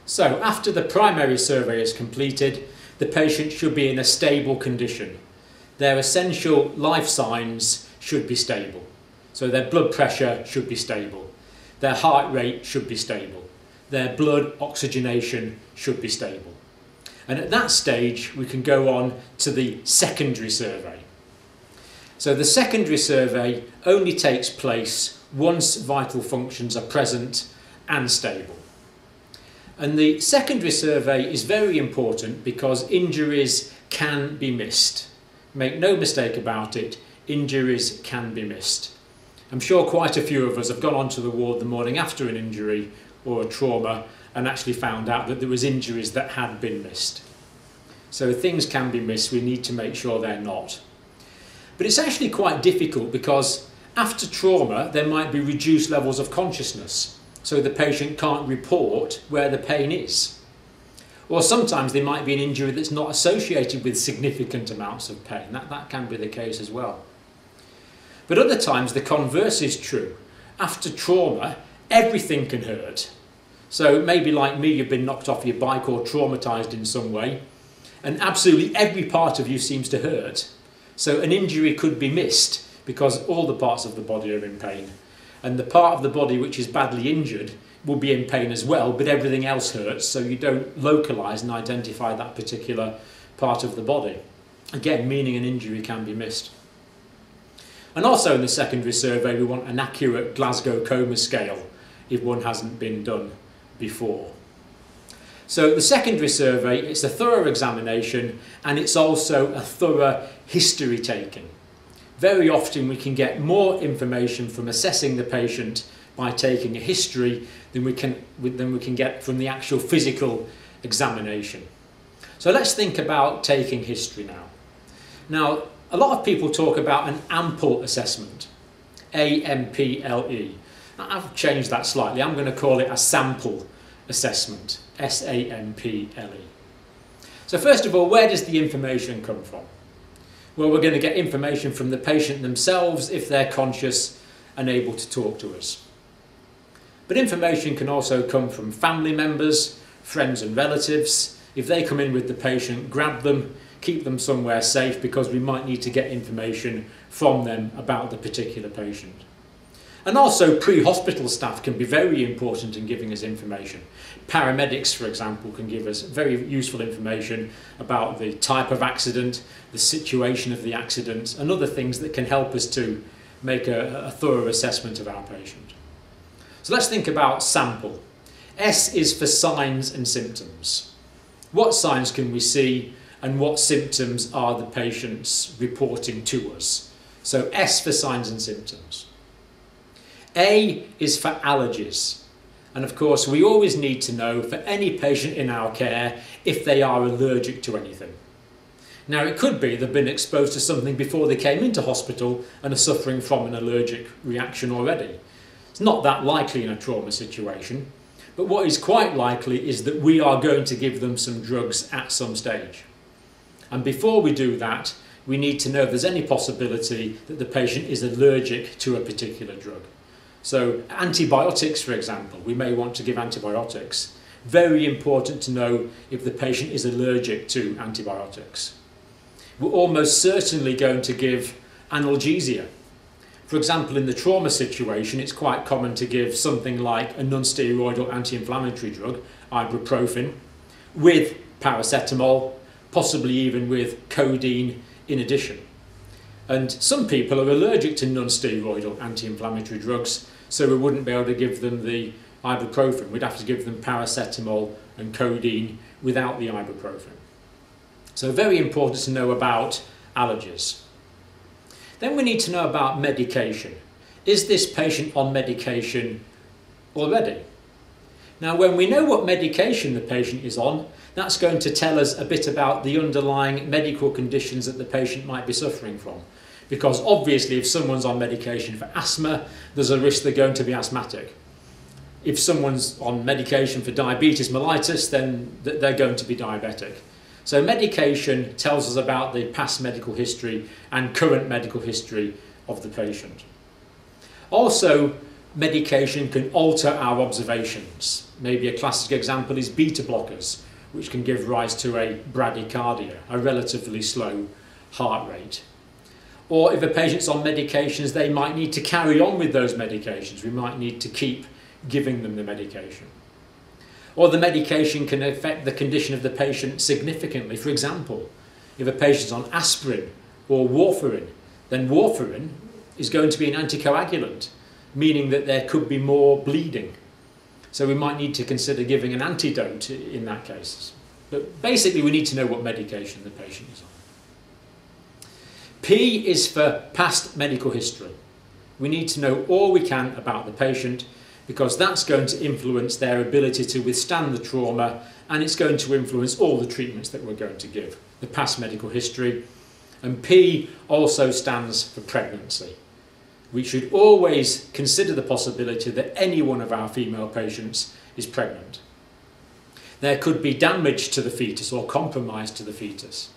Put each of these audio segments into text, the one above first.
So after the primary survey is completed, the patient should be in a stable condition. Their essential life signs should be stable. So their blood pressure should be stable. Their heart rate should be stable. Their blood oxygenation should be stable. And at that stage, we can go on to the secondary survey. So the secondary survey only takes place once vital functions are present and stable. And the secondary survey is very important because injuries can be missed. Make no mistake about it, injuries can be missed. I'm sure quite a few of us have gone onto the ward the morning after an injury or a trauma and actually found out that there was injuries that had been missed. So things can be missed, we need to make sure they're not. But it's actually quite difficult because after trauma there might be reduced levels of consciousness. So the patient can't report where the pain is. Or sometimes there might be an injury that's not associated with significant amounts of pain. That can be the case as well. But other times the converse is true. After trauma, everything can hurt. So maybe like me, you've been knocked off your bike or traumatised in some way, and absolutely every part of you seems to hurt. So an injury could be missed because all the parts of the body are in pain. And the part of the body which is badly injured will be in pain as well, but everything else hurts, so you don't localise and identify that particular part of the body. Again, meaning an injury can be missed. And also in the secondary survey, we want an accurate Glasgow Coma scale if one hasn't been done before. So the secondary survey, it's a thorough examination and it's also a thorough history taking. Very often we can get more information from assessing the patient by taking a history than we can get from the actual physical examination. So let's think about taking history now. Now, a lot of people talk about an ample assessment, A-M-P-L-E. I've changed that slightly. I'm going to call it a sample assessment, S-A-M-P-L-E. So first of all, where does the information come from? Well, we're going to get information from the patient themselves if they're conscious and able to talk to us. But information can also come from family members, friends and relatives. If they come in with the patient, grab them, keep them somewhere safe because we might need to get information from them about the particular patient. And also pre-hospital staff can be very important in giving us information. Paramedics, for example, can give us very useful information about the type of accident, the situation of the accident, and other things that can help us to make a thorough assessment of our patient. So let's think about sample. S is for signs and symptoms. What signs can we see and what symptoms are the patients reporting to us? So S for signs and symptoms. A is for allergies. And of course, we always need to know for any patient in our care if they are allergic to anything. Now, it could be they've been exposed to something before they came into hospital and are suffering from an allergic reaction already. It's not that likely in a trauma situation, but what is quite likely is that we are going to give them some drugs at some stage. And before we do that, we need to know if there's any possibility that the patient is allergic to a particular drug. So antibiotics, for example, we may want to give antibiotics. Very important to know if the patient is allergic to antibiotics. We're almost certainly going to give analgesia. For example, in the trauma situation, it's quite common to give something like a non-steroidal anti-inflammatory drug, ibuprofen, with paracetamol, possibly even with codeine in addition. And some people are allergic to non-steroidal anti-inflammatory drugs, so we wouldn't be able to give them the ibuprofen. We'd have to give them paracetamol and codeine without the ibuprofen. So very important to know about allergies. Then we need to know about medication. Is this patient on medication already? Now, when we know what medication the patient is on, that's going to tell us a bit about the underlying medical conditions that the patient might be suffering from. Because obviously if someone's on medication for asthma, there's a risk they're going to be asthmatic. If someone's on medication for diabetes mellitus, then they're going to be diabetic. So medication tells us about the past medical history and current medical history of the patient. Also, medication can alter our observations. Maybe a classic example is beta blockers, which can give rise to a bradycardia, a relatively slow heart rate. Or if a patient's on medications, they might need to carry on with those medications. We might need to keep giving them the medication. Or the medication can affect the condition of the patient significantly. For example, if a patient's on aspirin or warfarin, then warfarin is going to be an anticoagulant, meaning that there could be more bleeding. So we might need to consider giving an antidote in that case. But basically we need to know what medication the patient is on. P is for past medical history. We need to know all we can about the patient because that's going to influence their ability to withstand the trauma, and it's going to influence all the treatments that we're going to give. The past medical history. And P also stands for pregnancy. We should always consider the possibility that any one of our female patients is pregnant. There could be damage to the fetus or compromise to the fetus.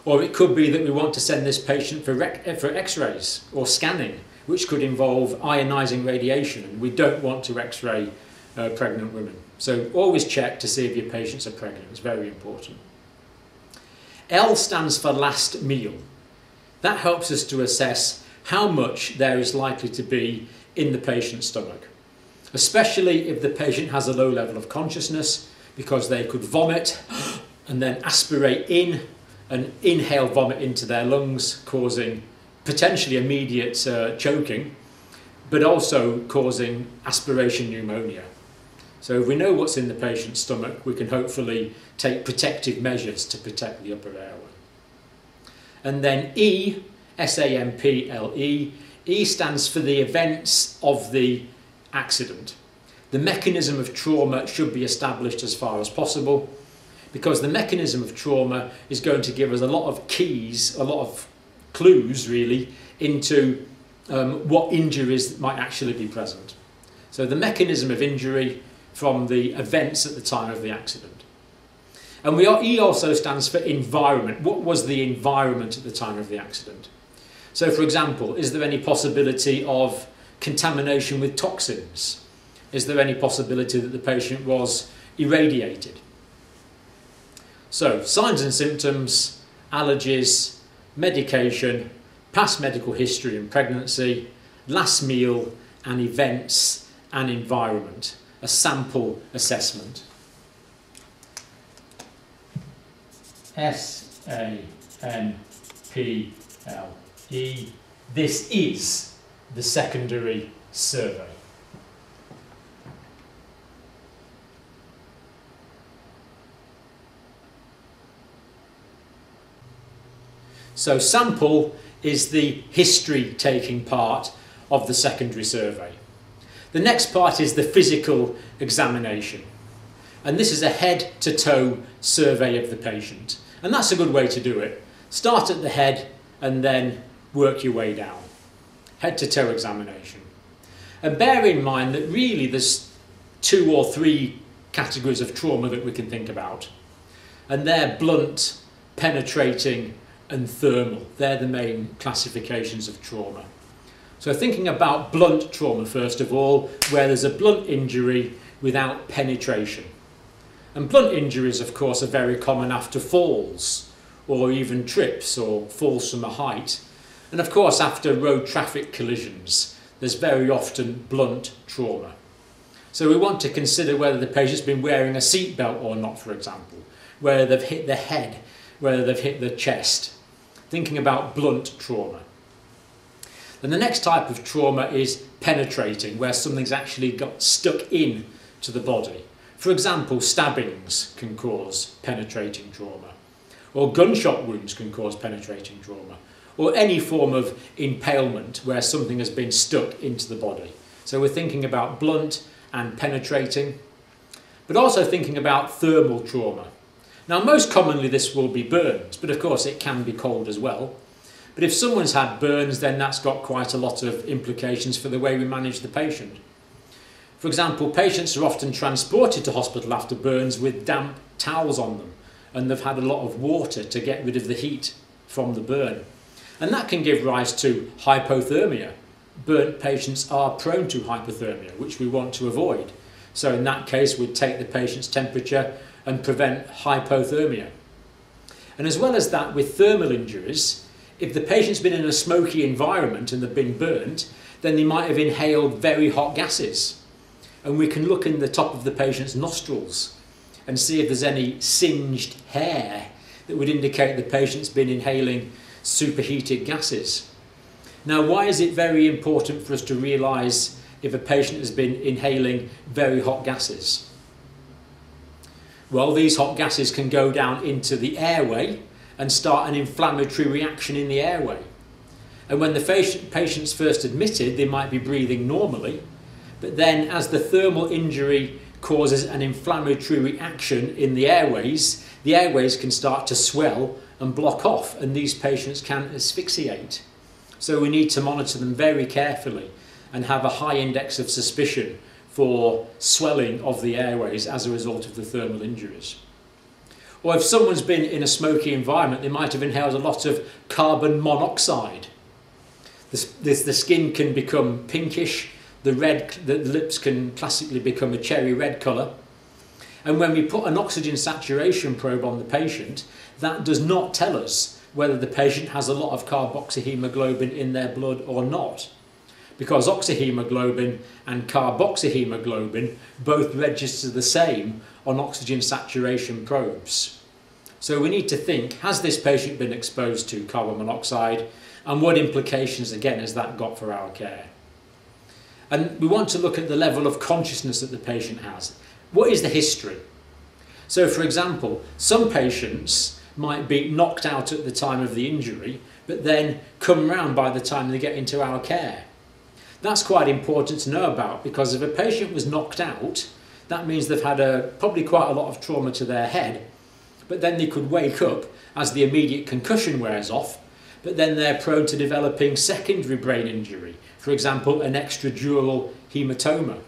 Or it could be that we want to send this patient for x-rays or scanning, which could involve ionising radiation, and we don't want to x-ray pregnant women. So always check to see if your patients are pregnant. It's very important. L stands for last meal. That helps us to assess how much there is likely to be in the patient's stomach, especially if the patient has a low level of consciousness, because they could vomit and then aspirate in and inhale vomit into their lungs, causing potentially immediate choking, but also causing aspiration pneumonia. So if we know what's in the patient's stomach, we can hopefully take protective measures to protect the upper airway. And then E, S-A-M-P-L-E, E stands for the events of the accident. The mechanism of trauma should be established as far as possible, because the mechanism of trauma is going to give us a lot of keys, a lot of clues really, into what injuries might actually be present. So the mechanism of injury from the events at the time of the accident. And E also stands for environment. What was the environment at the time of the accident? So for example, is there any possibility of contamination with toxins? Is there any possibility that the patient was irradiated? So signs and symptoms, allergies, medication, past medical history and pregnancy, last meal and events and environment. A sample assessment. S-A-M-P-L-E. This is the secondary survey. So sample is the history-taking part of the secondary survey. The next part is the physical examination. And this is a head-to-toe survey of the patient. And that's a good way to do it. Start at the head and then work your way down. Head-to-toe examination. And bear in mind that really there's 2 or 3 categories of trauma that we can think about. And they're blunt, penetrating, and thermal. They're the main classifications of trauma. So thinking about blunt trauma first of all, where there's a blunt injury without penetration. And blunt injuries of course are very common after falls or even trips or falls from a height. And of course after road traffic collisions there's very often blunt trauma. So we want to consider whether the patient's been wearing a seatbelt or not, for example, whether they've hit the head, whether they've hit the chest. Thinking about blunt trauma. Then the next type of trauma is penetrating, where something's actually got stuck in to the body. For example, stabbings can cause penetrating trauma, or gunshot wounds can cause penetrating trauma, or any form of impalement where something has been stuck into the body. So we're thinking about blunt and penetrating, but also thinking about thermal trauma. Now most commonly this will be burns, but of course it can be cold as well. But if someone's had burns, then that's got quite a lot of implications for the way we manage the patient. For example, patients are often transported to hospital after burns with damp towels on them, and they've had a lot of water to get rid of the heat from the burn. And that can give rise to hypothermia, burnt patients are prone to hypothermia, which we want to avoid. So in that case, we'd take the patient's temperature and prevent hypothermia. And as well as that, with thermal injuries, if the patient's been in a smoky environment and they've been burnt, then they might have inhaled very hot gases. And we can look in the top of the patient's nostrils and see if there's any singed hair that would indicate the patient's been inhaling superheated gases. Now, why is it very important for us to realise if a patient has been inhaling very hot gases? Well, these hot gases can go down into the airway and start an inflammatory reaction in the airway. And when the patient's first admitted, they might be breathing normally, but then as the thermal injury causes an inflammatory reaction in the airways can start to swell and block off, and these patients can asphyxiate. So we need to monitor them very carefully and have a high index of suspicion for swelling of the airways as a result of the thermal injuries. Or if someone's been in a smoky environment, they might have inhaled a lot of carbon monoxide. The skin can become pinkish, the lips can classically become a cherry red colour. And when we put an oxygen saturation probe on the patient, that does not tell us whether the patient has a lot of carboxyhemoglobin in their blood or not. Because oxyhemoglobin and carboxyhemoglobin both register the same on oxygen saturation probes. So we need to think, has this patient been exposed to carbon monoxide, and what implications again has that got for our care? And we want to look at the level of consciousness that the patient has. What is the history? So for example, some patients might be knocked out at the time of the injury, but then come round by the time they get into our care. That's quite important to know about, because if a patient was knocked out, that means they've had probably quite a lot of trauma to their head, but then they could wake up as the immediate concussion wears off, but then they're prone to developing secondary brain injury, for example, an extradural hematoma.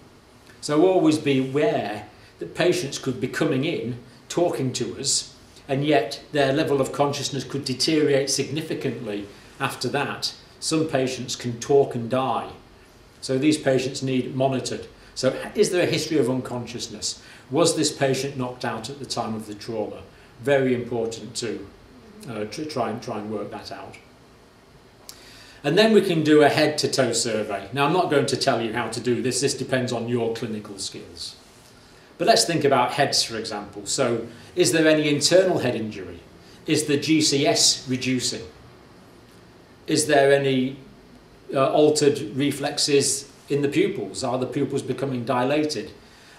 So always be aware that patients could be coming in, talking to us, and yet their level of consciousness could deteriorate significantly after that. Some patients can talk and die. So these patients need monitored. So is there a history of unconsciousness? Was this patient knocked out at the time of the trauma? Very important to try and work that out. And then we can do a head-to-toe survey. Now, I'm not going to tell you how to do this. This depends on your clinical skills. But let's think about heads, for example. So is there any internal head injury? Is the GCS reducing? Is there any altered reflexes in the pupils? Are the pupils becoming dilated?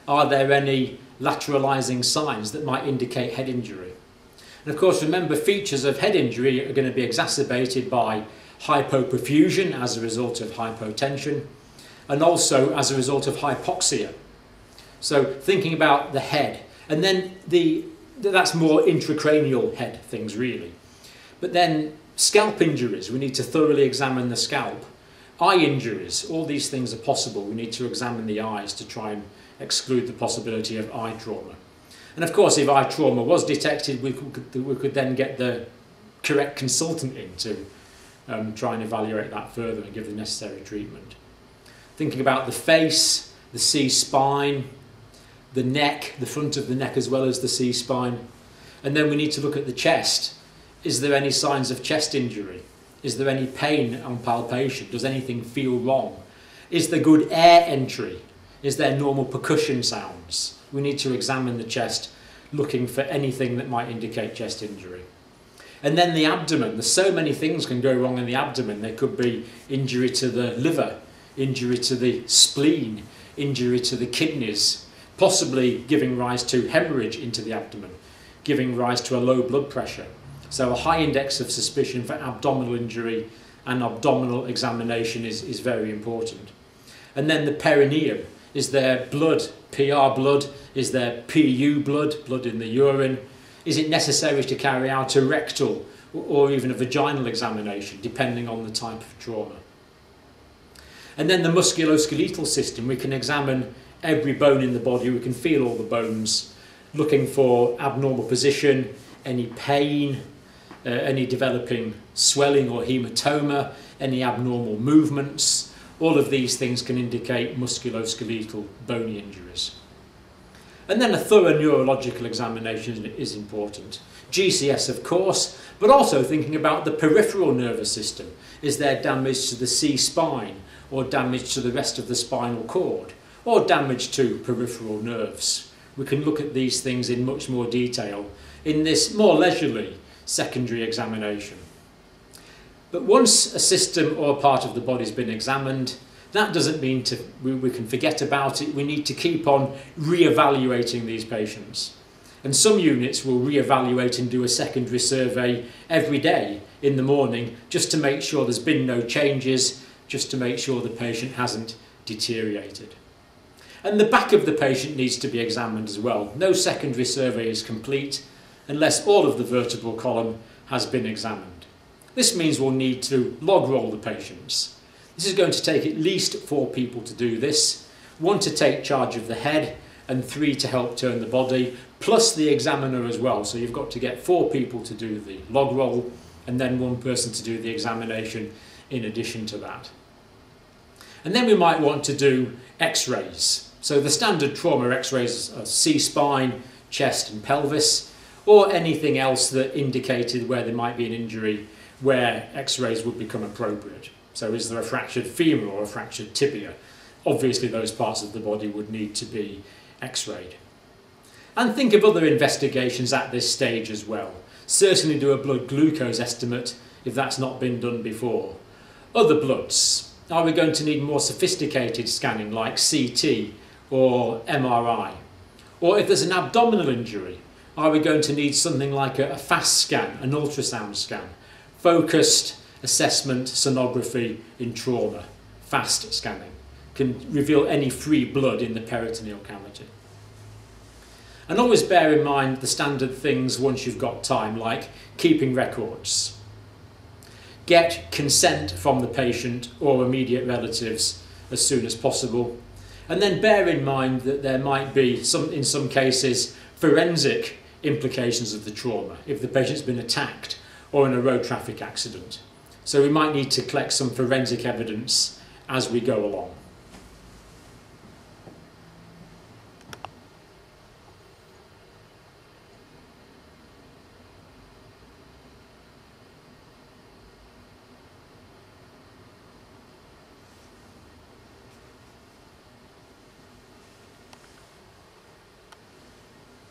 Are there any lateralizing signs that might indicate head injury? And of course, remember, features of head injury are going to be exacerbated by hypoperfusion as a result of hypotension, and also as a result of hypoxia. So thinking about the head, and then that's more intracranial head things really. But then scalp injuries, we need to thoroughly examine the scalp. Eye injuries, all these things are possible. We need to examine the eyes to try and exclude the possibility of eye trauma. And of course, if eye trauma was detected, we could then get the correct consultant in to try and evaluate that further and give the necessary treatment. Thinking about the face, the C-spine, the neck, the front of the neck as well as the C-spine. And then we need to look at the chest. Is there any signs of chest injury? Is there any pain on palpation? Does anything feel wrong? Is there good air entry? Is there normal percussion sounds? We need to examine the chest, looking for anything that might indicate chest injury. And then the abdomen. There's so many things can go wrong in the abdomen. There could be injury to the liver, injury to the spleen, injury to the kidneys, possibly giving rise to hemorrhage into the abdomen, giving rise to a low blood pressure. So a high index of suspicion for abdominal injury and abdominal examination is very important. And then the perineum. Is there blood, PR blood? Is there PU blood, blood in the urine? Is it necessary to carry out a rectal or even a vaginal examination, depending on the type of trauma? And then the musculoskeletal system. We can examine every bone in the body. We can feel all the bones, looking for abnormal position, any pain, any developing swelling or hematoma, any abnormal movements, All of these things can indicate musculoskeletal bony injuries. And then a thorough neurological examination is important. GCS, of course, but also thinking about the peripheral nervous system. Is there damage to the C-spine, or damage to the rest of the spinal cord, or damage to peripheral nerves? We can look at these things in much more detail in this more leisurely secondary examination. But once a system or a part of the body has been examined, that doesn't mean we can forget about it. We need to keep on re-evaluating these patients. And some units will re-evaluate and do a secondary survey every day in the morning just to make sure there's been no changes, just to make sure the patient hasn't deteriorated. And the back of the patient needs to be examined as well. No secondary survey is complete unless all of the vertebral column has been examined. This means we'll need to log roll the patients. This is going to take at least 4 people to do this, 1 to take charge of the head and 3 to help turn the body, plus the examiner as well. So you've got to get 4 people to do the log roll and then 1 person to do the examination in addition to that. And then we might want to do x-rays. So the standard trauma x-rays are C-spine, chest and pelvis, or anything else that indicated where there might be an injury where x-rays would become appropriate. So is there a fractured femur or a fractured tibia? Obviously those parts of the body would need to be x-rayed. And think of other investigations at this stage as well. Certainly do a blood glucose estimate if that's not been done before. Other bloods. Are we going to need more sophisticated scanning like CT or MRI? Or if there's an abdominal injury, are we going to need something like a FAST scan, an ultrasound scan? Focused assessment sonography in trauma, FAST scanning, can reveal any free blood in the peritoneal cavity. And always bear in mind the standard things once you've got time, like keeping records. Get consent from the patient or immediate relatives as soon as possible. And then bear in mind that there might be, in some cases, forensic implications of the trauma if the patient's been attacked or in a road traffic accident. So we might need to collect some forensic evidence as we go along.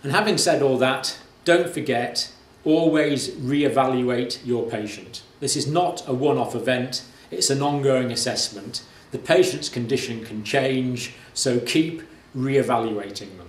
And having said all that, don't forget, always re-evaluate your patient. This is not a one-off event, it's an ongoing assessment. The patient's condition can change, so keep re-evaluating them.